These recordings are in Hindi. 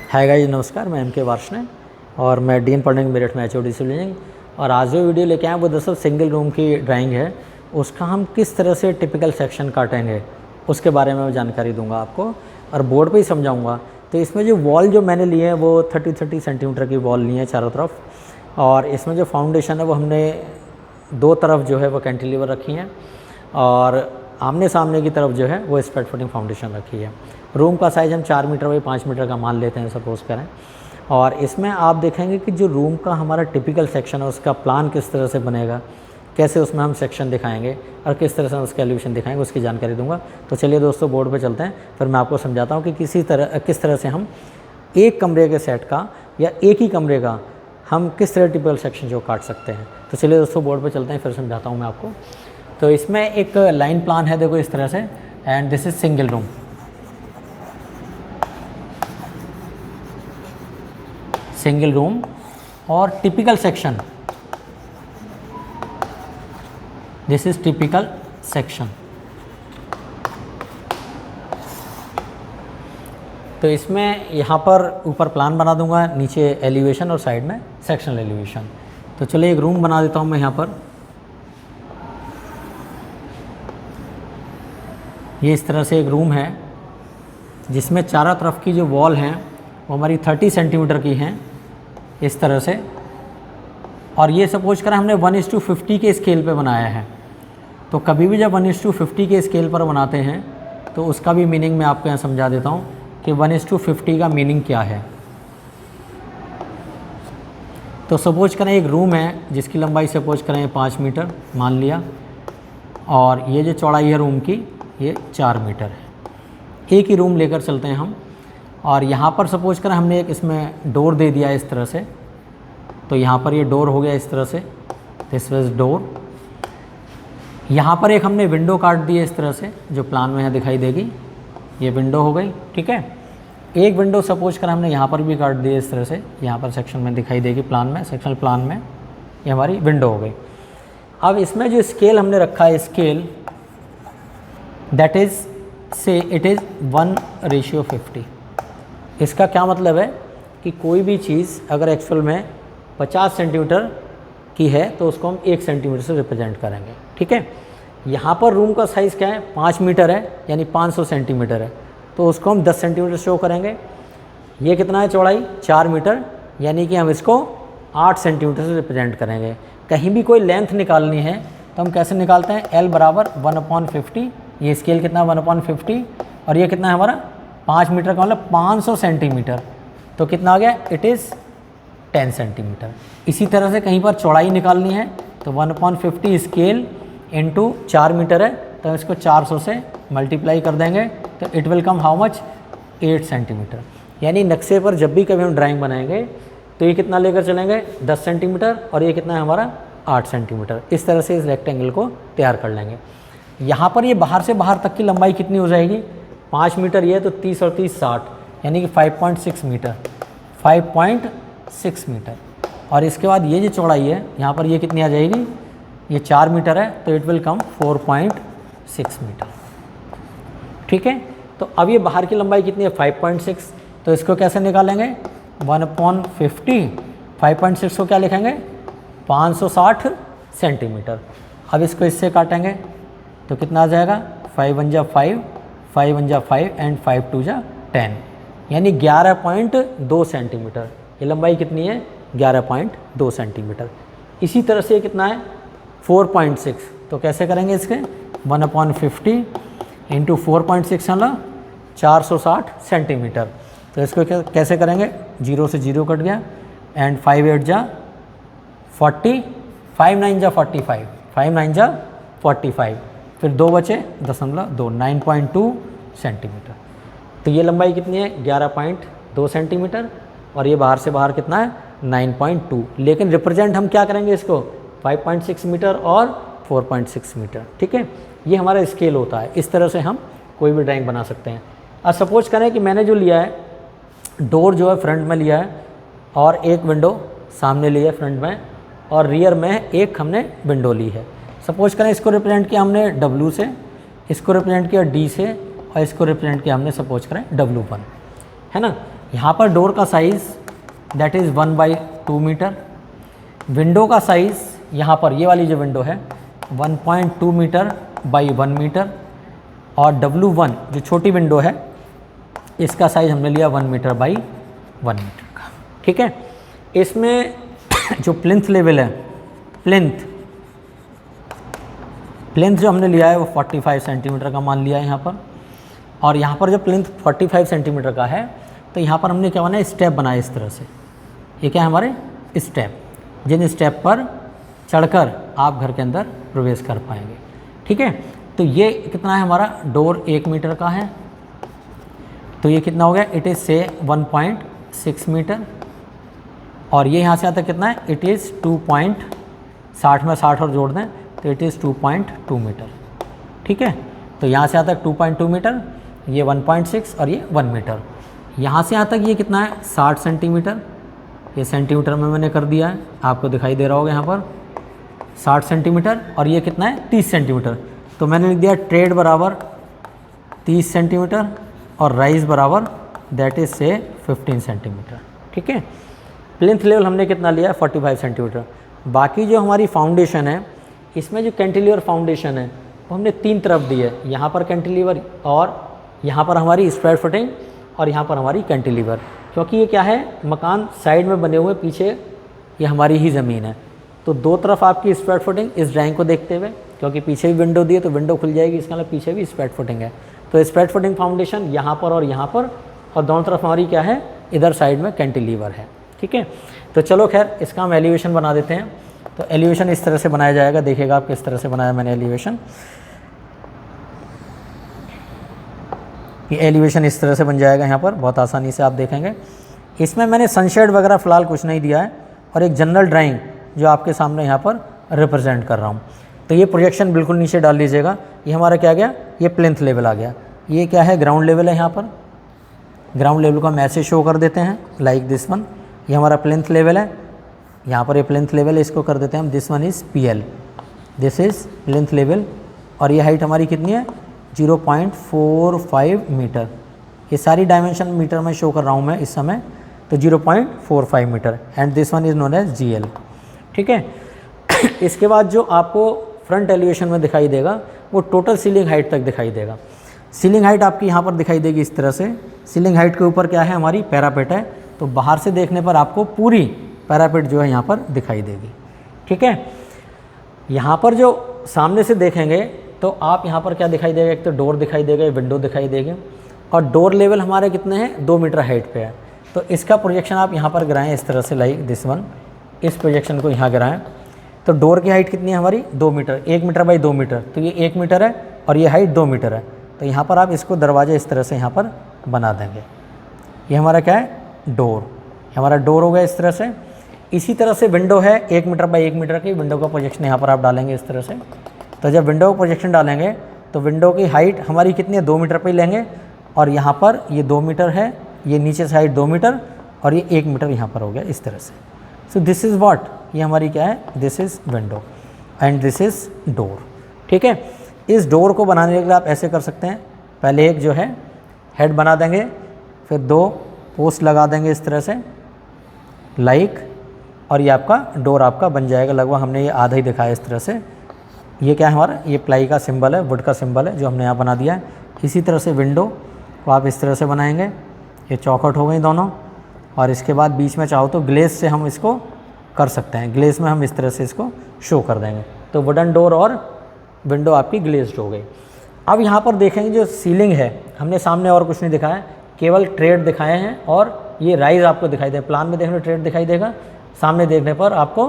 हाय गाइस, नमस्कार। मैं एम.के. वार्ष्णेय और मैं डीन पॉलिटेक्निक मेरठ में एचओडी सिविल इंजीनियरिंग। और आज जो वीडियो लेके आए वो दरअसल सिंगल रूम की ड्राइंग है। उसका हम किस तरह से टिपिकल सेक्शन काटेंगे उसके बारे में मैं जानकारी दूंगा आपको और बोर्ड पे ही समझाऊंगा। तो इसमें जो वॉल जो मैंने लिए हैं वो 30 सेंटीमीटर की वॉल ली है चारों तरफ, और इसमें जो फाउंडेशन है वो हमने दो तरफ जो है वो कैंटिलीवर रखी हैं और आमने सामने की तरफ जो है वो स्प्रेड फुटिंग फाउंडेशन रखी है। रूम का साइज़ हम 4 मीटर बाई 5 मीटर का मान लेते हैं, सपोज़ करें। और इसमें आप देखेंगे कि जो रूम का हमारा टिपिकल सेक्शन है उसका प्लान किस तरह से बनेगा, कैसे उसमें हम सेक्शन दिखाएंगे और किस तरह से उसका एलिवेशन दिखाएंगे, उसकी जानकारी दूंगा। तो चलिए दोस्तों, बोर्ड पे चलते हैं, फिर मैं आपको समझाता हूँ कि किस तरह से हम एक कमरे के सेट का या एक ही कमरे का हम किस तरह टिपिकल सेक्शन जो काट सकते हैं। तो चलिए दोस्तों, बोर्ड पे चलते हैं, फिर समझाता हूँ मैं आपको। तो इसमें एक लाइन प्लान है, देखो इस तरह से, and this is single room. Single room और typical section, this is typical section. तो इसमें यहाँ पर ऊपर प्लान बना दूंगा, नीचे एलिवेशन और साइड में सेक्शनल एलिवेशन। तो चलिए एक रूम बना देता हूँ मैं यहाँ पर। ये इस तरह से एक रूम है जिसमें चारों तरफ की जो वॉल हैं वो हमारी 30 सेंटीमीटर की हैं, इस तरह से। और ये सपोज कर हमने 1:50 के स्केल पे बनाया है। तो कभी भी जब 1:50 के स्केल पर बनाते हैं तो उसका भी मीनिंग मैं आपको यहाँ समझा देता हूँ कि 1:50 का मीनिंग क्या है। तो सपोज करें एक रूम है जिसकी लंबाई सपोज करें 5 मीटर मान लिया, और ये जो चौड़ाई है रूम की ये 4 मीटर है। एक ही रूम लेकर चलते हैं हम, और यहाँ पर सपोज करें हमने एक इसमें डोर दे दिया इस तरह से। तो यहाँ पर ये डोर हो गया इस तरह से, दिस वाज डोर। यहाँ पर एक हमने विंडो काट दी है इस तरह से, जो प्लान में यहाँ दिखाई देगी, ये विंडो हो गई, ठीक है। एक विंडो सपोज करें हमने यहाँ पर भी काट दी है इस तरह से, यहाँ पर सेक्शन में दिखाई देगी प्लान में, सेक्शनल प्लान में ये हमारी विंडो हो गई। अब इसमें जो स्केल हमने रखा है, स्केल दैट इज़ से इट इज़ 1:50। इसका क्या मतलब है कि कोई भी चीज़ अगर एक्चुअल में 50 सेंटीमीटर की है तो उसको हम 1 सेंटीमीटर से रिप्रेजेंट करेंगे, ठीक है। यहाँ पर रूम का साइज़ क्या है, 5 मीटर है, यानी 500 सेंटीमीटर है, तो उसको हम 10 सेंटीमीटर शो करेंगे। ये कितना है चौड़ाई, 4 मीटर, यानी कि हम इसको 8 सेंटीमीटर से रिप्रेजेंट करेंगे। कहीं भी कोई लेंथ निकालनी है तो हम कैसे निकालते हैं, L बराबर 1/50। ये स्केल कितना है 1/50, और ये कितना है हमारा 5 मीटर का मतलब 500 सेंटीमीटर। तो कितना आ गया, इट इज़ 10 सेंटीमीटर। इसी तरह से कहीं पर चौड़ाई निकालनी है तो 1/50 स्केल इंटू 4 मीटर है, तो इसको 400 से मल्टीप्लाई कर देंगे तो it will come how much, 8 centimetre. यानी नक्शे पर जब भी कभी हम ड्राइंग बनाएंगे तो ये कितना लेकर चलेंगे, 10 सेंटीमीटर, और ये कितना है हमारा 8 सेंटीमीटर। इस तरह से इस रेक्टेंगल को तैयार कर लेंगे। यहाँ पर ये बाहर से बाहर तक की लंबाई कितनी हो जाएगी, 5 मीटर ये, तो 30 और 30 60, यानी कि 5.6 मीटर, 5.6 मीटर। और इसके बाद ये जो चौड़ाई है यहाँ पर ये कितनी आ जाएगी, ये 4 मीटर है, तो इट विल कम 4.6 मीटर, ठीक है। तो अब ये बाहर की लंबाई कितनी है, 5.6, तो इसको कैसे निकालेंगे, 1/50, 5.6 को क्या लिखेंगे, 560 सेंटीमीटर। अब इसको इससे काटेंगे तो कितना आ जाएगा, 5 1 जा 5, 5 1 जा 5 एंड 5 2 जा 10, यानी 11.2 सेंटीमीटर। ये लंबाई कितनी है, 11.2 सेंटीमीटर। इसी तरह से कितना है 4.6, तो कैसे करेंगे इसके, 1/50 इंटू 4.6 है 460 सेंटीमीटर। तो इसको कैसे करेंगे, 0 से 0 कट गया, एंड 5 8 जा 40, 5 9 जा 45, 5 9 जा 45, फिर 2 बचे 0.2, 9.2 सेंटीमीटर। तो ये लंबाई कितनी है, 11.2 सेंटीमीटर, और ये बाहर से बाहर कितना है, 9.2। लेकिन रिप्रेजेंट हम क्या करेंगे इसको, 5.6 मीटर और 4.6 मीटर, ठीक है। ये हमारा स्केल होता है। इस तरह से हम कोई भी ड्राइंग बना सकते हैं। अब सपोज करें कि मैंने जो लिया है, डोर जो है फ्रंट में लिया है, और एक विंडो सामने ली है फ्रंट में, और रियर में एक हमने विंडो ली है। सपोज करें इसको रिप्रेजेंट किया हमने W से, इसको रिप्रेजेंट किया D से, और इसको रिप्रेजेंट किया हमने सपोज करें W1, है ना। यहाँ पर डोर का size that is 1/2 metre, window का साइज़ यहाँ पर ये वाली जो विंडो है 1.2 मीटर बाई 1 मीटर, और W1 जो छोटी विंडो है इसका साइज़ हमने लिया 1 मीटर बाई 1 मीटर का। ठीक है, इसमें जो प्लिंथ लेवल है, प्लिंथ जो हमने लिया है वो 45 सेंटीमीटर का मान लिया है यहाँ पर। और यहाँ पर जब प्लिंथ 45 सेंटीमीटर का है तो यहाँ पर हमने क्या बनाया, स्टेप बनाया इस तरह से। ये क्या है हमारे स्टेप, जिन स्टेप पर चढ़कर आप घर के अंदर प्रवेश कर पाएंगे। ठीक है, तो ये कितना है हमारा, डोर 1 मीटर का है, तो ये कितना हो गया, इट इज़ से 1.6 मीटर। और ये यहाँ से आता कितना है, इट इज़ 2.60 में 60 और जोड़ दें तो इट इज़ 2.2 मीटर। ठीक है, तो यहाँ से आता है 2.2 मीटर, ये 1.6 और ये 1 मीटर। यहाँ से यहाँ तक ये कितना है, 60 सेंटीमीटर। ये सेंटीमीटर में मैंने कर दिया है, आपको दिखाई दे रहा होगा यहाँ पर 60 सेंटीमीटर। और ये कितना है, 30 सेंटीमीटर। तो मैंने लिख दिया ट्रेड बराबर 30 सेंटीमीटर और राइज बराबर दैट इज़ से 15 सेंटीमीटर। ठीक है, प्लिंथ लेवल हमने कितना लिया है, 45 सेंटीमीटर। बाकी जो हमारी फाउंडेशन है, इसमें जो कैंटिलीवर फाउंडेशन है वो हमने 3 तरफ दी है। यहाँ पर कैंटिलीवर और यहाँ पर हमारी स्प्रेड फुटिंग और यहाँ पर हमारी कैंटिलीवर, क्योंकि ये क्या है, मकान साइड में बने हुए, पीछे ये हमारी ही ज़मीन है। तो 2 तरफ आपकी स्प्रेड फुटिंग इस ड्राइंग को देखते हुए, क्योंकि पीछे भी विंडो दी है तो विंडो खुल जाएगी, इसका मतलब पीछे भी स्प्रेड फुटिंग है। तो स्प्रेड फुटिंग फाउंडेशन यहाँ पर और यहाँ पर, और दोनों तरफ हमारी क्या है, इधर साइड में कैंटिलीवर है। ठीक है, तो चलो खैर इसका हम एलिवेशन बना देते हैं। तो एलिवेशन इस तरह से बनाया जाएगा, देखिएगा आप किस तरह से बनाया मैंने एलिवेशन। ये एलिवेशन इस तरह से बन जाएगा यहाँ पर, बहुत आसानी से आप देखेंगे। इसमें मैंने सनशेड वगैरह फ़िलहाल कुछ नहीं दिया है, और एक जनरल ड्राइंग जो आपके सामने यहाँ पर रिप्रेजेंट कर रहा हूँ। तो ये प्रोजेक्शन बिल्कुल नीचे डाल लीजिएगा। ये हमारा क्या गया, ये प्लिंथ लेवल आ गया। ये क्या है, ग्राउंड लेवल है। यहाँ पर ग्राउंड लेवल को हम ऐसे शो कर देते हैं, लाइक दिस वन। ये हमारा प्लिंथ लेवल है, यहाँ पर ये प्लिंथ लेवल है, इसको कर देते हैं हम, this one is PL, this is plinth level. और ये हाइट हमारी कितनी है, 0.45 मीटर। ये सारी डायमेंशन मीटर में शो कर रहा हूँ मैं इस समय, तो 0.45 metre. And this one is known as GL। ठीक है, इसके बाद जो आपको फ्रंट एलिवेशन में दिखाई देगा वो टोटल सीलिंग हाइट तक दिखाई देगा। सीलिंग हाइट आपकी यहाँ पर दिखाई देगी इस तरह से। सीलिंग हाइट के ऊपर क्या है, हमारी पैरापेट है, तो बाहर से देखने पर आपको पूरी पैरापेट जो है यहाँ पर दिखाई देगी। ठीक है, यहाँ पर जो सामने से देखेंगे तो आप यहाँ पर क्या दिखाई देगा, एक तो डोर दिखाई देगा, विंडो दिखाई देगी, और डोर लेवल हमारे कितने हैं, 2 मीटर हाइट पे है। तो इसका प्रोजेक्शन आप यहाँ पर गिराएं इस तरह से, लाइक दिस वन। इस प्रोजेक्शन को यहाँ गिराएं तो डोर की हाइट कितनी है हमारी, 2 मीटर, 1 मीटर बाई 2 मीटर, तो ये 1 मीटर है और ये हाइट 2 मीटर है। तो यहाँ पर आप इसको दरवाज़ा इस तरह से यहाँ पर बना देंगे। ये हमारा क्या है, डोर, हमारा डोर हो गया इस तरह से। इसी तरह से विंडो है 1 मीटर बाई 1 मीटर की, विंडो का प्रोजेक्शन यहाँ पर आप डालेंगे इस तरह से। तो जब विंडो का प्रोजेक्शन डालेंगे तो विंडो की हाइट हमारी कितनी है, 2 मीटर पे लेंगे, और यहाँ पर ये 2 मीटर है, ये नीचे से हाइट 2 मीटर और ये 1 मीटर यहाँ पर हो गया इस तरह से। सो दिस इज़ व्हाट, ये हमारी क्या है, this is window and this is door. ठीक है, इस डोर को बनाने के लिए आप ऐसे कर सकते हैं, पहले एक जो है हेड बना देंगे, फिर 2 पोस्ट लगा देंगे इस तरह से, लाइक, और ये आपका डोर आपका बन जाएगा। लगभग हमने ये आधा ही दिखाया इस तरह से। ये क्या है हमारा, ये प्लाई का सिंबल है, वुड का सिंबल है जो हमने यहाँ बना दिया है। इसी तरह से विंडो को आप इस तरह से बनाएंगे, ये चौखट हो गई दोनों, और इसके बाद बीच में चाहो तो ग्लेस से हम इसको कर सकते हैं, ग्लेस में हम इस तरह से इसको शो कर देंगे। तो वुडन डोर और विंडो आपकी ग्लेस्ड हो गई। अब यहाँ पर देखेंगे जो सीलिंग है, हमने सामने और कुछ नहीं दिखाया, केवल ट्रेड दिखाए हैं, और ये राइज आपको दिखाई दे। प्लान में देखने ट्रेड दिखाई देगा, सामने देखने पर आपको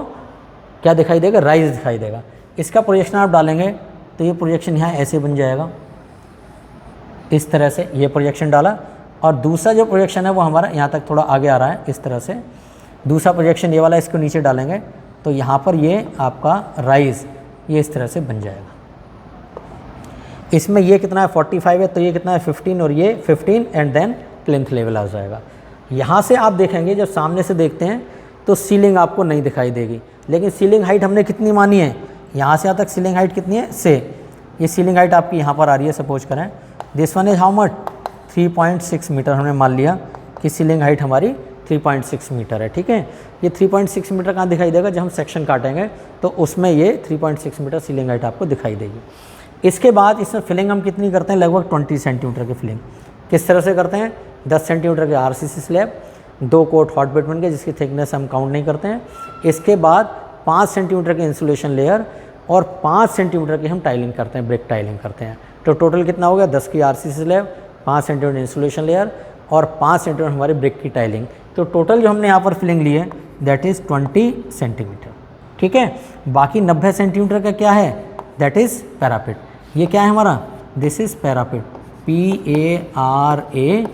क्या दिखाई देगा, राइज दिखाई देगा। इसका प्रोजेक्शन आप डालेंगे तो ये प्रोजेक्शन यहाँ ऐसे बन जाएगा इस तरह से, ये प्रोजेक्शन डाला। और दूसरा जो प्रोजेक्शन है वो हमारा यहाँ तक थोड़ा आगे आ रहा है इस तरह से। दूसरा प्रोजेक्शन ये वाला, इसको नीचे डालेंगे तो यहाँ पर ये आपका राइज ये इस तरह से बन जाएगा। इसमें ये कितना है, 45 है, तो ये कितना है, 15, और ये 15 एंड देन प्लिंथ लेवल आ जाएगा। यहाँ से आप देखेंगे जब सामने से देखते हैं तो सीलिंग आपको नहीं दिखाई देगी, लेकिन सीलिंग हाइट हमने कितनी मानी है, यहाँ से यहाँ तक सीलिंग हाइट कितनी है, से ये सीलिंग हाइट आपकी यहाँ पर आ रही है। सपोज करें this one is how much, 3.6 metre हमने मान लिया। कि सीलिंग हाइट हमारी 3.6 मीटर है। ठीक है, ये 3.6 मीटर कहाँ दिखाई देगा, जब हम सेक्शन काटेंगे तो उसमें ये 3.6 मीटर सीलिंग हाइट आपको दिखाई देगी। इसके बाद इसमें फिलिंग हम कितनी करते हैं, लगभग 20 सेंटीमीटर की फिलिंग। किस तरह से करते हैं, 10 सेंटीमीटर के RCC स्लैब, 2 कोट हॉट बेटमेंट के जिसकी थिकनेस हम काउंट नहीं करते हैं। इसके बाद 5 सेंटीमीटर की इंसुलेशन लेयर और 5 सेंटीमीटर की हम टाइलिंग करते हैं, ब्रिक टाइलिंग करते हैं। तो टोटल कितना हो गया, 10 की RCC slab, 5 centimetre insulation layer और 5 सेंटीमीटर हमारे ब्रिक की टाइलिंग। तो टोटल जो हमने यहाँ पर फिलिंग ली है दैट इज़ 20 सेंटीमीटर। ठीक है, बाकी 90 सेंटीमीटर का क्या है, दैट इज़ पैरापेट। ये क्या है हमारा, दिस इज़ पैरापेट, PARAPET।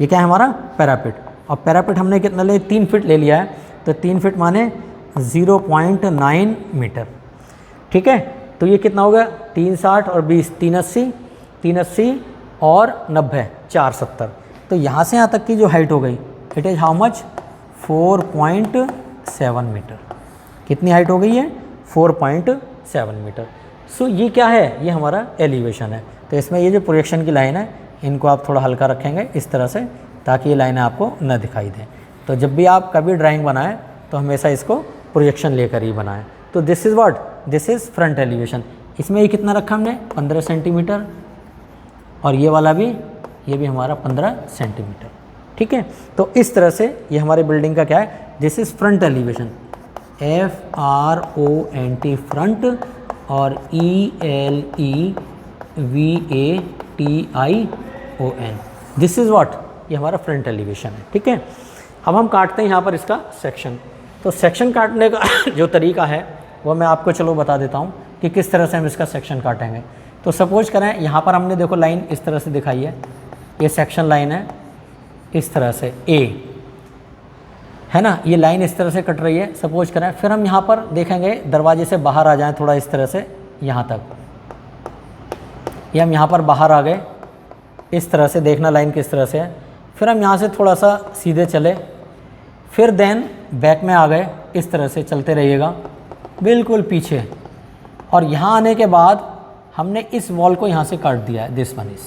ये क्या है हमारा पैरापेट। और पैरापेट हमने कितना ले, 3 फीट ले लिया है, तो 3 फीट माने 0.9 मीटर। ठीक है, तो ये कितना हो गया, 360 और 20 380, 380 और 90 470। तो यहाँ से यहाँ तक की जो हाइट हो गई, it is how much, 4.7 metre. कितनी हाइट हो गई है, 4.7 मीटर। सो ये क्या है, ये हमारा एलिवेशन है। तो इसमें ये जो प्रोजेक्शन की लाइन है, इनको आप थोड़ा हल्का रखेंगे इस तरह से, ताकि ये लाइनें आपको न दिखाई दें। तो जब भी आप कभी ड्राइंग बनाएं तो हमेशा इसको प्रोजेक्शन लेकर ही बनाएं। तो this is what, this is front elevation. इसमें ये कितना रखा हमने, 15 सेंटीमीटर, और ये वाला भी, ये भी हमारा 15 सेंटीमीटर। ठीक है, तो इस तरह से ये हमारे बिल्डिंग का क्या है, this is front elevation, FRONT front, और ELEVATION, दिस इज़ व्हाट, ये हमारा फ्रंट एलिवेशन है। ठीक है, अब हम काटते हैं यहाँ पर इसका सेक्शन। तो सेक्शन काटने का जो तरीका है वो मैं आपको चलो बता देता हूँ कि किस तरह से हम इसका सेक्शन काटेंगे। तो सपोज करें यहाँ पर हमने देखो लाइन इस तरह से दिखाई है, ये सेक्शन लाइन है इस तरह से A है ना, ये लाइन इस तरह से कट रही है सपोज करें। फिर हम यहाँ पर देखेंगे दरवाजे से बाहर आ जाएं थोड़ा इस तरह से यहाँ तक, ये हम यहाँ पर बाहर आ गए इस तरह से, देखना लाइन किस तरह से है। फिर हम यहाँ से थोड़ा सा सीधे चले, फिर देन बैक में आ गए इस तरह से, चलते रहिएगा बिल्कुल पीछे, और यहाँ आने के बाद हमने इस वॉल को यहाँ से काट दिया है, दिस वन इज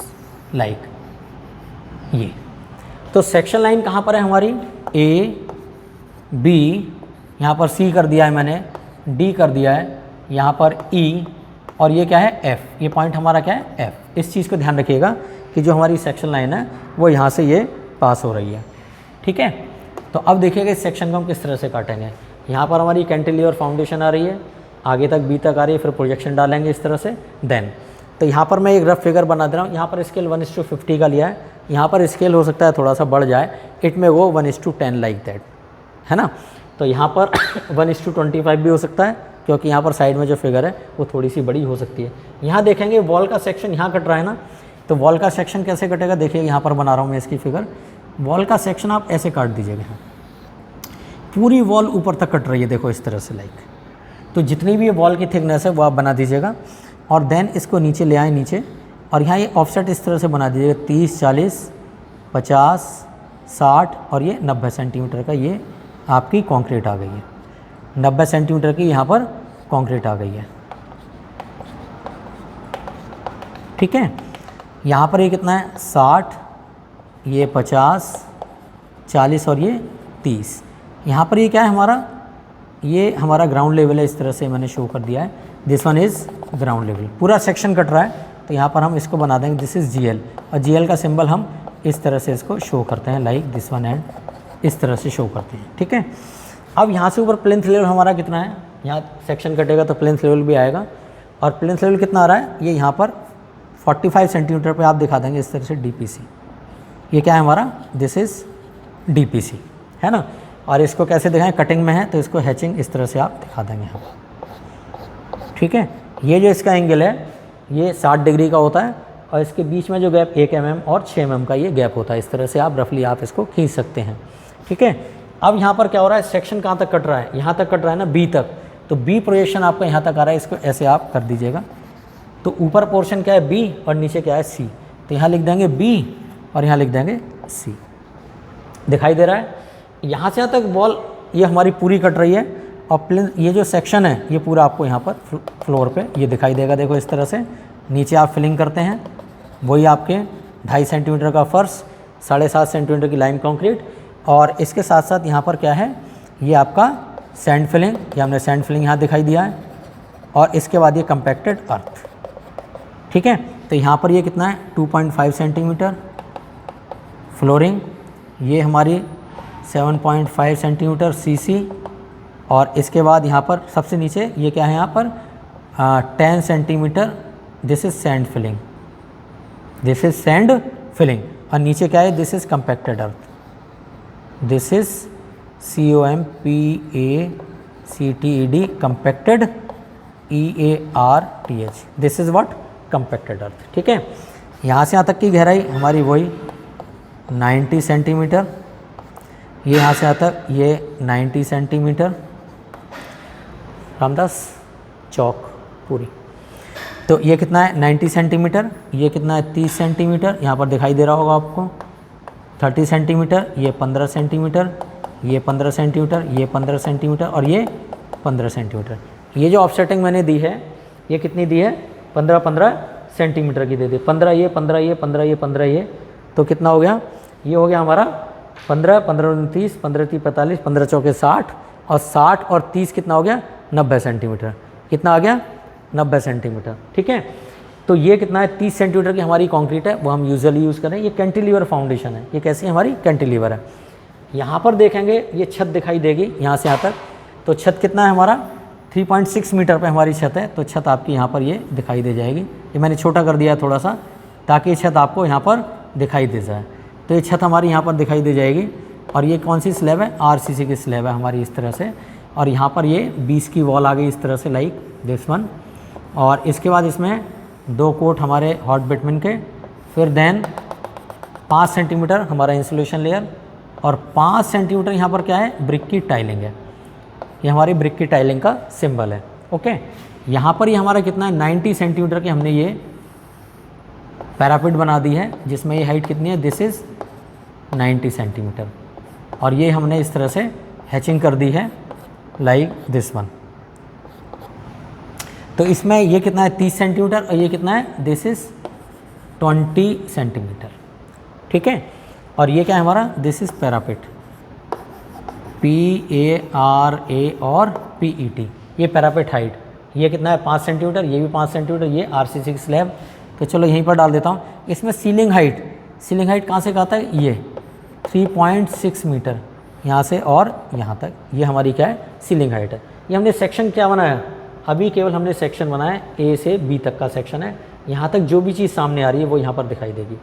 लाइक ये। तो सेक्शन लाइन कहाँ पर है हमारी, A B, यहाँ पर C कर दिया है मैंने, D कर दिया है, यहाँ पर E, और ये क्या है F। ये पॉइंट हमारा क्या है F। इस चीज़ को ध्यान रखिएगा कि जो हमारी सेक्शन लाइन है वो यहाँ से ये पास हो रही है। ठीक है, तो अब देखिएगा इस सेक्शन को हम किस तरह से काटेंगे। यहाँ पर हमारी कैंटिलीवर फाउंडेशन आ रही है, आगे तक B तक आ रही है, फिर प्रोजेक्शन डालेंगे इस तरह से। देन तो यहाँ पर मैं एक रफ फिगर बना दे रहा हूँ। यहाँ पर स्केल 1:50 का लिया है, यहाँ पर स्केल हो सकता है थोड़ा सा बढ़ जाए, इट में वो 1:10 लाइक दैट है ना। तो यहाँ पर 1:25 भी हो सकता है, क्योंकि यहाँ पर साइड में जो फिगर है वो थोड़ी सी बड़ी हो सकती है। यहाँ देखेंगे वॉल का सेक्शन यहाँ कट रहा है ना, तो वॉल का सेक्शन कैसे कटेगा, देखिए यहाँ पर बना रहा हूँ मैं इसकी फिगर। वॉल का सेक्शन आप ऐसे काट दीजिएगा, पूरी वॉल ऊपर तक कट रही है देखो इस तरह से लाइक। तो जितनी भी वॉल की थिकनेस है वो आप बना दीजिएगा, और देन इसको नीचे ले आए नीचे, और यहाँ ये ऑफसेट इस तरह से बना दीजिएगा 30, 40, 50, 60 और ये 90 सेंटीमीटर का ये आपकी कंक्रीट आ गई है। 90 सेंटीमीटर की यहाँ पर कंक्रीट आ गई है। ठीक है, यहाँ पर ये कितना है 60, ये 50, 40 और ये 30। यहाँ पर ये क्या है हमारा, ये हमारा ग्राउंड लेवल है, इस तरह से मैंने शो कर दिया है, this one is ground level. पूरा सेक्शन कट रहा है, तो यहाँ पर हम इसको बना देंगे दिस इज़ GL, और GL का सिंबल हम इस तरह से इसको शो करते हैं लाइक दिस वन एंड इस तरह से शो करते हैं। ठीक है, अब यहाँ से ऊपर प्लेंथ लेवल हमारा कितना है, यहाँ सेक्शन कटेगा तो प्लेंथ लेवल भी आएगा, और प्लेंथ लेवल कितना आ रहा है, ये यहाँ पर 45 सेंटीमीटर पे आप दिखा देंगे इस तरह से DPC। ये क्या है हमारा, दिस इज़ DPC है ना। और इसको कैसे दिखाएं, कटिंग में है तो इसको हैचिंग इस तरह से आप दिखा देंगे हम। ठीक है, ये जो इसका एंगल है ये 60 डिग्री का होता है, और इसके बीच में जो गैप 1 mm और 6 mm का ये गैप होता है। इस तरह से आप रफली आप इसको खींच सकते हैं। ठीक है, अब यहाँ पर क्या हो रहा है, सेक्शन कहाँ तक कट रहा है, यहाँ तक कट रहा है ना B तक, तो B प्रोजेक्शन आपका यहाँ तक आ रहा है, इसको ऐसे आप कर दीजिएगा। तो ऊपर पोर्शन क्या है B और नीचे क्या है C, तो यहाँ लिख देंगे B और यहाँ लिख देंगे C। दिखाई दे रहा है, यहाँ से यहाँ तक वॉल ये हमारी पूरी कट रही है, और प्लेन ये जो सेक्शन है ये पूरा आपको यहाँ पर फ्लोर पे ये दिखाई देगा। देखो इस तरह से नीचे आप फिलिंग करते हैं, वही आपके 2.5 सेंटीमीटर का फर्श, 7.5 सेंटीमीटर की लाइम कंक्रीट, और इसके साथ साथ यहाँ पर क्या है, ये आपका सैंड फिलिंग, ये हमने सैंड फिलिंग यहाँ दिखाई दिया है, और इसके बाद ये कंपैक्टेड अर्थ। ठीक है, तो यहाँ पर ये कितना है 2.5 सेंटीमीटर फ्लोरिंग, ये हमारी 7.5 सेंटीमीटर सीसी, और इसके बाद यहाँ पर सबसे नीचे ये क्या है, यहाँ पर 10 centimetre, this is sand filling, this is sand filling, और नीचे क्या है, this is compacted earth, this is COMPACTED compacted EARTH, this is what, compacted earth. ठीक है, यहाँ से यहाँ तक की गहराई हमारी वही 90 सेंटीमीटर, ये यहाँ से यहाँ तक ये 90 सेंटीमीटर, रामदास चौक पूरी, तो ये कितना है 90 सेंटीमीटर, ये कितना है 30 सेंटीमीटर, यहाँ पर दिखाई दे रहा होगा आपको 30 सेंटीमीटर, ये 15 सेंटीमीटर, ये 15 सेंटीमीटर, ये 15 सेंटीमीटर, और ये 15 सेंटीमीटर। ये जो ऑफसेटिंग मैंने दी है ये कितनी दी है, 15 सेंटीमीटर की दे दी, 15 ये 15 ये 15 ये 15 ये, तो कितना हो गया, ये हो गया हमारा 15 15 29 15 30 45 15 चौके 60, और 60 और 30 कितना हो गया 90 सेंटीमीटर, कितना आ गया 90 सेंटीमीटर। ठीक है, तो ये कितना है 30 सेंटीमीटर की हमारी कंक्रीट है, वो हम यूजुअली यूज़ करें। ये कैंटिलीवर फाउंडेशन है, ये कैसी हमारी कैंटिलीवर है। यहाँ पर देखेंगे ये छत दिखाई देगी यहाँ से यहाँ तक, तो छत कितना है हमारा 3.6 मीटर पे हमारी छत है, तो छत आपकी यहाँ पर ये दिखाई दे जाएगी। ये मैंने छोटा कर दिया थोड़ा सा ताकि छत आपको यहाँ पर दिखाई दे जाए, तो ये छत हमारी यहाँ पर दिखाई दे जाएगी। और ये कौन सी स्लैब है, RCC की स्लैब है हमारी इस तरह से, और यहाँ पर ये 20 की वॉल आ गई इस तरह से, लाइक दिस वन। और इसके बाद इसमें 2 कोट हमारे हॉट बिटमिन के, फिर देन 5 सेंटीमीटर हमारा इंसुलेशन लेयर, और 5 सेंटीमीटर यहाँ पर क्या है, ब्रिक की टाइलिंग है, ये हमारी ब्रिक की टाइलिंग का सिंबल है। ओके, यहाँ पर ये हमारा कितना है 90 सेंटीमीटर की हमने ये पैरापिट बना दी है, जिसमें ये हाइट कितनी है, दिस इज़ 90 सेंटीमीटर, और ये हमने इस तरह से हैचिंग कर दी है लाइक दिस वन। तो इसमें ये कितना है 30 सेंटीमीटर, और ये कितना है, दिस इज़ 20 सेंटीमीटर। ठीक है, और ये क्या है हमारा, दिस इज़ पैरापिट, PARA और PET, ये पैरापिट हाइट, ये कितना है 5 सेंटीमीटर, ये भी 5 सेंटीमीटर, ये RCC की स्लैब। तो चलो यहीं पर डाल देता हूँ। इसमें सीलिंग हाइट कहाँ से कहा था, ये 3.6 मीटर यहाँ से और यहाँ तक, ये हमारी क्या है, सीलिंग हाइट है। ये हमने सेक्शन क्या बनाया, अभी केवल हमने सेक्शन बनाया A से B तक का सेक्शन है, यहाँ तक जो भी चीज़ सामने आ रही है वो यहाँ पर दिखाई देगी।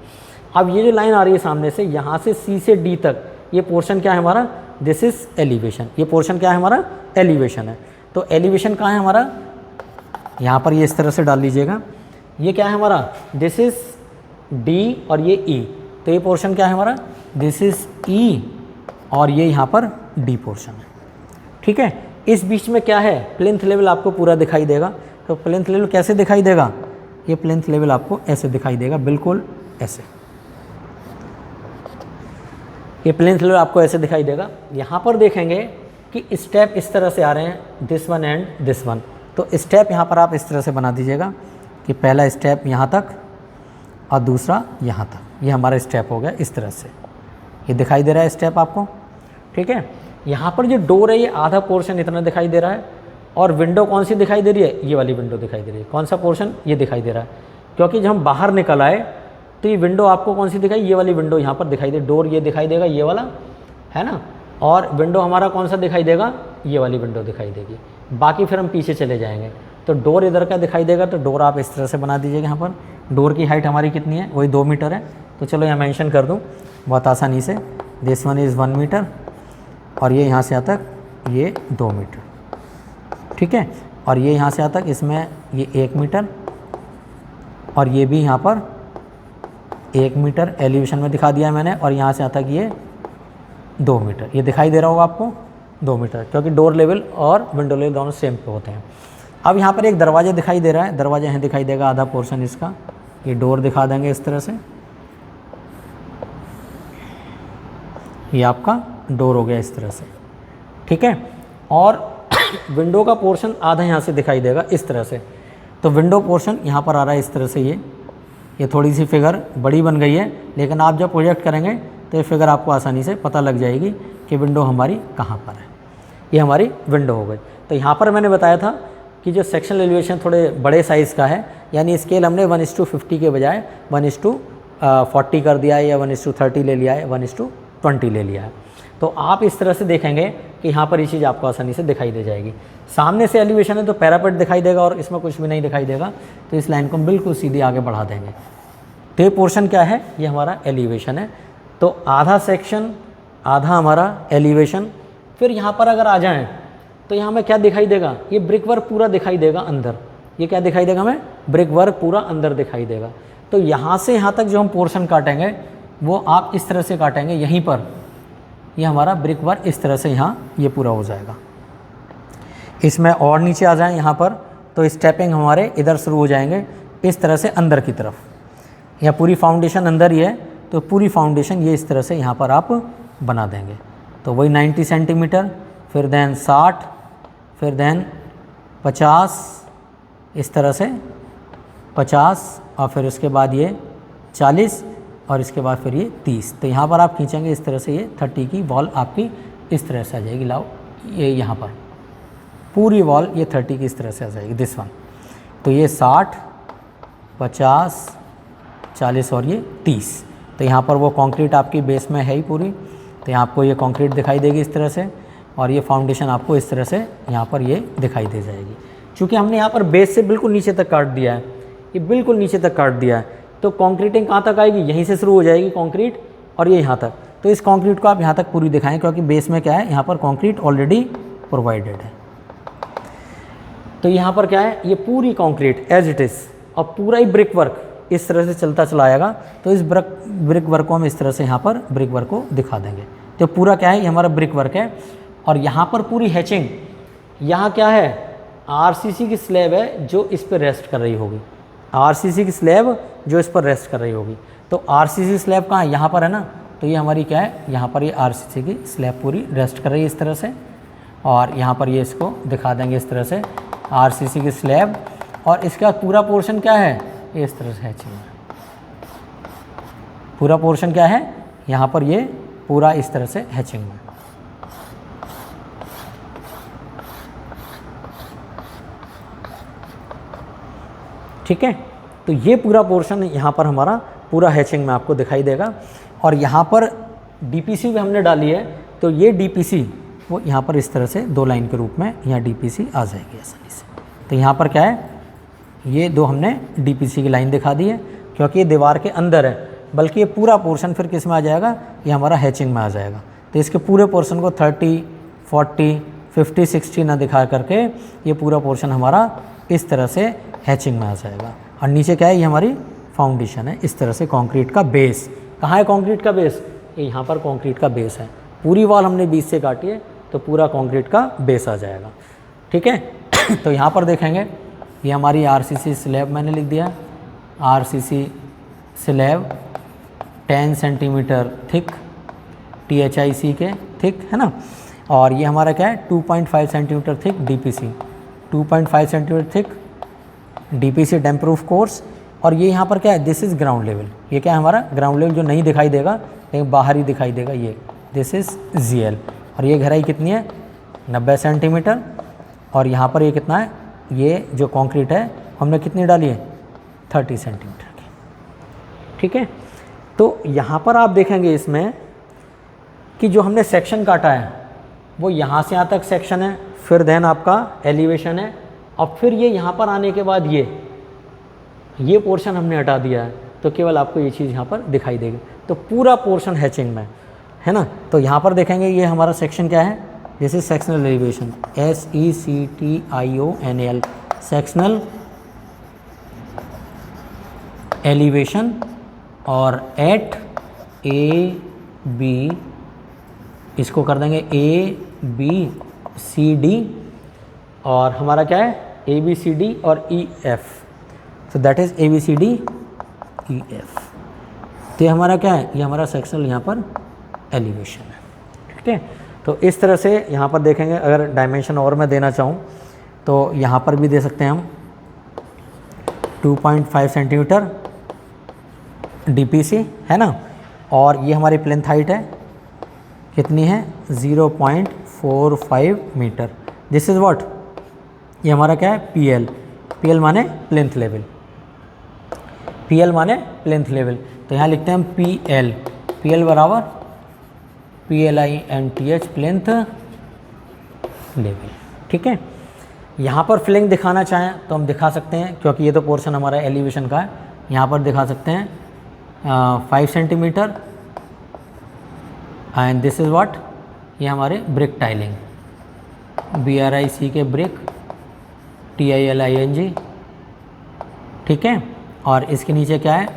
अब ये जो लाइन आ रही है सामने से, यहाँ से C से D तक, ये पोर्शन क्या है हमारा, दिस इज़ एलिवेशन, ये पोर्शन क्या है हमारा, एलिवेशन है। तो एलिवेशन कहाँ है हमारा, यहाँ पर ये इस तरह से डाल लीजिएगा। ये क्या है हमारा, दिस इज़ D और ये E, तो ये पोर्शन क्या है हमारा, दिस इज़ E, और ये यहाँ पर D पोर्शन है। ठीक है, इस बीच में क्या है, प्लिंथ लेवल आपको पूरा दिखाई देगा। तो प्लिंथ लेवल कैसे दिखाई देगा, ये प्लिंथ लेवल आपको ऐसे दिखाई देगा, बिल्कुल ऐसे, ये प्लिंथ लेवल आपको ऐसे दिखाई देगा। यहाँ पर देखेंगे कि स्टेप इस तरह से आ रहे हैं, this one and this one. तो स्टेप यहाँ पर आप इस तरह से बना दीजिएगा कि पहला स्टेप यहाँ तक और दूसरा यहाँ तक, ये हमारा स्टेप हो गया इस तरह से, ये दिखाई दे रहा है स्टेप आपको। ठीक है, यहाँ पर जो डोर है ये आधा पोर्शन इतना दिखाई दे रहा है, और विंडो कौन सी दिखाई दे रही है, ये वाली विंडो दिखाई दे रही है। कौन सा पोर्शन, ये दिखाई दे रहा है, क्योंकि जब हम बाहर निकल आए तो ये विंडो आपको कौन सी दिखाई, ये वाली विंडो यहाँ पर दिखाई दे, डोर ये दिखाई देगा, ये वाला है ना, और विंडो हमारा कौन सा दिखाई देगा, ये वाली विंडो दिखाई देगी। बाकी फिर हम पीछे चले जाएंगे, तो डोर इधर का दिखाई देगा, तो डोर आप इस तरह से बना दीजिएगा। यहाँ पर डोर की हाइट हमारी कितनी है, वही 2 मीटर है। तो चलो यहाँ मेंशन कर दूँ बहुत आसानी से, दिस वन इज़ 1 मीटर, और ये यहाँ से यहाँ तक ये 2 मीटर। ठीक है, और ये यहाँ से यहाँ तक इसमें ये 1 मीटर, और ये भी यहाँ पर 1 मीटर एलिवेशन में दिखा दिया मैंने, और यहाँ से यहाँ तक ये 2 मीटर, ये दिखाई दे रहा होगा आपको 2 मीटर, क्योंकि डोर लेवल और विंडो लेवल दोनों सेम पे होते हैं। अब यहाँ पर एक दरवाज़ा दिखाई दे रहा है, दरवाज़ा यहाँ दिखाई देगा आधा पोर्शन इसका, ये डोर दिखा देंगे इस तरह से, ये आपका डोर हो गया इस तरह से। ठीक है, और विंडो का पोर्शन आधा यहाँ से दिखाई देगा इस तरह से, तो विंडो पोर्शन यहाँ पर आ रहा है इस तरह से, ये ये थोड़ी सी फिगर बड़ी बन गई है, लेकिन आप जब प्रोजेक्ट करेंगे तो ये फिगर आपको आसानी से पता लग जाएगी कि विंडो हमारी कहाँ पर है। ये हमारी विंडो हो गई। तो यहाँ पर मैंने बताया था कि जो सेक्शनल एलिवेशन थोड़े बड़े साइज़ का है, यानी स्केल हमने 1:50 के बजाय 1:40 कर दिया है, या 1:30 ले लिया है, 1:20 ले लिया है। तो आप इस तरह से देखेंगे कि यहाँ पर ये चीज़ आपको आसानी से दिखाई दे जाएगी। सामने से एलिवेशन है तो पैरापेट दिखाई देगा और इसमें कुछ भी नहीं दिखाई देगा, तो इस लाइन को हम बिल्कुल सीधी आगे बढ़ा देंगे। तो ये पोर्शन क्या है, ये हमारा एलिवेशन है। तो आधा सेक्शन, आधा हमारा एलिवेशन। फिर यहाँ पर अगर आ जाएँ तो यहाँ में क्या दिखाई देगा, ये ब्रिक वर्क पूरा दिखाई देगा अंदर। ये क्या दिखाई देगा हमें, ब्रिक वर्क पूरा अंदर दिखाई देगा। तो यहाँ से यहाँ तक जो हम पोर्शन काटेंगे वो आप इस तरह से काटेंगे, यहीं पर ये हमारा ब्रिक वर्क इस तरह से यहाँ ये पूरा हो जाएगा। इसमें और नीचे आ जाएं यहाँ पर तो स्टेपिंग हमारे इधर शुरू हो जाएंगे इस तरह से अंदर की तरफ। यहाँ पूरी फाउंडेशन अंदर ही है, तो पूरी फाउंडेशन ये इस तरह से यहाँ पर आप बना देंगे। तो वही 90 सेंटीमीटर, फिर देन 60, फिर देन 50, इस तरह से 50, और फिर उसके बाद ये 40, और इसके बाद फिर ये 30। तो यहाँ पर आप खींचेंगे इस तरह से, ये 30 की वॉल आपकी इस तरह से आ जाएगी। लाओ ये यहाँ पर पूरी वॉल ये 30 की इस तरह से आ जाएगी, दिस वन। तो ये 60, 50, 40 और ये 30। तो यहाँ पर वो कंक्रीट आपकी बेस में है ही पूरी, तो यहाँ आपको ये कंक्रीट दिखाई देगी इस तरह से, और ये फाउंडेशन आपको इस तरह से यहाँ पर ये दिखाई दे जाएगी। क्योंकि हमने यहाँ पर बेस से बिल्कुल नीचे तक काट दिया है, ये बिल्कुल नीचे तक काट दिया है, तो कंक्रीटिंग कहाँ तक आएगी, यहीं से शुरू हो जाएगी कंक्रीट, और ये यहाँ तक। तो इस कंक्रीट को आप यहाँ तक पूरी दिखाएं, क्योंकि बेस में क्या है, यहाँ पर कंक्रीट ऑलरेडी प्रोवाइडेड है। तो यहाँ पर क्या है, ये पूरी कंक्रीट एज इट इज़, और पूरा ही ब्रिक वर्क इस तरह से चलता चला आएगा। तो इस ब्रिक वर्क को हम इस तरह से यहाँ पर ब्रिक वर्क को दिखा देंगे। तो पूरा क्या है, ये हमारा ब्रिक वर्क है। और यहाँ पर पूरी हैचिंग, यहाँ क्या है, आरसीसी की स्लैब है जो इस पर रेस्ट कर रही होगी, आरसीसी की स्लैब जो इस पर रेस्ट कर रही होगी। तो आरसीसी स्लैब कहाँ है, यहाँ पर है ना। तो ये हमारी क्या है, यहाँ पर ये आरसीसी की स्लैब पूरी रेस्ट कर रही है इस तरह से, और यहाँ पर ये इसको दिखा देंगे इस तरह से आरसीसी की स्लैब। और इसका पूरा पोर्शन क्या है, ये इस तरह से हैचिंग है। पूरा पोर्शन क्या है, यहाँ पर ये पूरा इस तरह से हैचिंग है। ठीक है, तो ये पूरा पोर्शन यहाँ पर हमारा पूरा हैचिंग में आपको दिखाई देगा। और यहाँ पर डीपीसी भी हमने डाली है, तो ये डीपीसी वो यहाँ पर इस तरह से 2 लाइन के रूप में यहाँ डीपीसी आ जाएगी आसानी से। तो यहाँ पर क्या है, ये 2 हमने डीपीसी की लाइन दिखा दी है, क्योंकि ये दीवार के अंदर है, बल्कि ये पूरा पोर्शन फिर किस में आ जाएगा, ये हमारा हैचिंग में आ जाएगा। तो इसके पूरे पोर्शन को 30, 40, 50, 60 ना दिखा करके ये पूरा पोर्शन हमारा इस तरह से हैचिंग में आ जाएगा। और नीचे क्या है, ये हमारी फाउंडेशन है इस तरह से, कंक्रीट का बेस। कहाँ है कंक्रीट का बेस, ये यहाँ पर कंक्रीट का बेस है। पूरी वॉल हमने बीच से काटी है, तो पूरा कंक्रीट का बेस आ जाएगा। ठीक है, तो यहाँ पर देखेंगे ये हमारी आरसीसी स्लैब मैंने लिख दिया, RCC slab 10 centimetre thick, THIC के थिक है ना। और ये हमारा क्या है, 2.5 centimetre thick DPC, 2.5 centimetre thick DPC damp proof course. और ये यहाँ पर क्या है, दिस इज़ ग्राउंड लेवल। ये क्या है हमारा ग्राउंड लेवल, जो नहीं दिखाई देगा लेकिन बाहर ही दिखाई देगा, ये दिस इज़ GL। और ये गहराई कितनी है, 90 सेंटीमीटर। और यहाँ पर ये कितना है, ये जो कंक्रीट है हमने कितनी डाली है, 30 सेंटीमीटर की। ठीक है, तो यहाँ पर आप देखेंगे इसमें कि जो हमने सेक्शन काटा है वो यहाँ से यहाँ तक सेक्शन है, फिर देन आपका एलिवेशन है, और फिर ये यहाँ पर आने के बाद ये पोर्शन हमने हटा दिया है, तो केवल आपको ये चीज़ यहाँ पर दिखाई देगी। तो पूरा पोर्शन हैचिंग में है ना। तो यहाँ पर देखेंगे ये हमारा सेक्शन क्या है, this is sectional elevation, SECTIONAL, sectional elevation. और एट AB इसको कर देंगे ABCD, और हमारा क्या है ABCD और EF, तो दैट इज़ ABCD EF। तो ये हमारा क्या है, ये हमारा सेक्शनल यहाँ पर एलिवेशन है। ठीक है, तो इस तरह से यहाँ पर देखेंगे। अगर डायमेंशन और मैं देना चाहूँ तो यहाँ पर भी दे सकते हैं हम 2.5 सेंटीमीटर DPC है ना, और ये हमारी प्लिंथ हाइट है कितनी है 0.45 मीटर। दिस इज़ व्हाट, ये हमारा क्या है PL माने प्लिंथ लेवल, PL माने प्लिंथ लेवल। तो यहाँ लिखते हैं हम PL बराबर PLINTH प्लिंथ लेवल। ठीक है, यहाँ पर फिलिंग दिखाना चाहें तो हम दिखा सकते हैं, क्योंकि ये तो पोर्शन हमारा एलिवेशन का है। यहाँ पर दिखा सकते हैं 5 centimetre and this is what, ये हमारे ब्रिक टाइलिंग, BRIC के ब्रिक, TILING। ठीक है, और इसके नीचे क्या है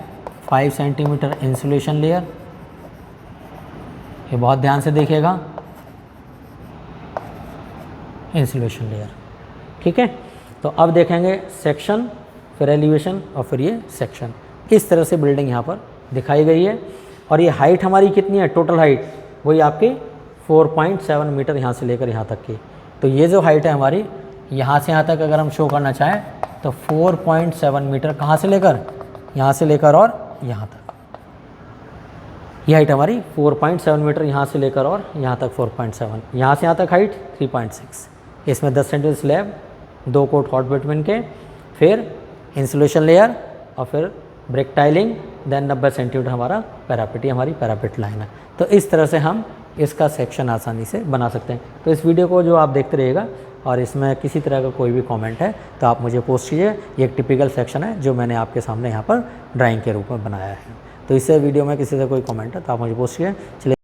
5 सेंटीमीटर इंसुलेशन लेयर। ये बहुत ध्यान से देखिएगा, इंसुलेशन लेयर। ठीक है, तो अब देखेंगे सेक्शन, फिर एलिवेशन और फिर ये सेक्शन। इस तरह से बिल्डिंग यहाँ पर दिखाई गई है। और ये हाइट हमारी कितनी है, टोटल हाइट वही आपकी 4.7 मीटर यहाँ से लेकर यहाँ तक की। तो ये जो हाइट है हमारी यहाँ से यहाँ तक अगर हम शो करना चाहें तो 4.7 मीटर, कहाँ से लेकर, यहाँ से लेकर और यहाँ तक। ये हाइट हमारी 4.7 मीटर यहाँ से लेकर और यहाँ तक 4.7, यहाँ से यहाँ तक हाइट 3.6। इसमें 10 centimetre slab, 2 coat hot between के, फिर इंसुलेशन लेयर और फिर ब्रिक टाइलिंग, देन 90 सेंटीमीटर हमारा पैरापेट, ये हमारी पैरापेट लाइन है। तो इस तरह से हम इसका सेक्शन आसानी से बना सकते हैं। तो इस वीडियो को जो आप देखते रहिएगा, और इसमें किसी तरह का कोई भी कमेंट है तो आप मुझे पोस्ट कीजिए। ये एक टिपिकल सेक्शन है जो मैंने आपके सामने यहाँ पर ड्राइंग के रूप में बनाया है। तो इससे वीडियो में किसी से कोई कमेंट है तो आप मुझे पोस्ट कीजिए। चलिए।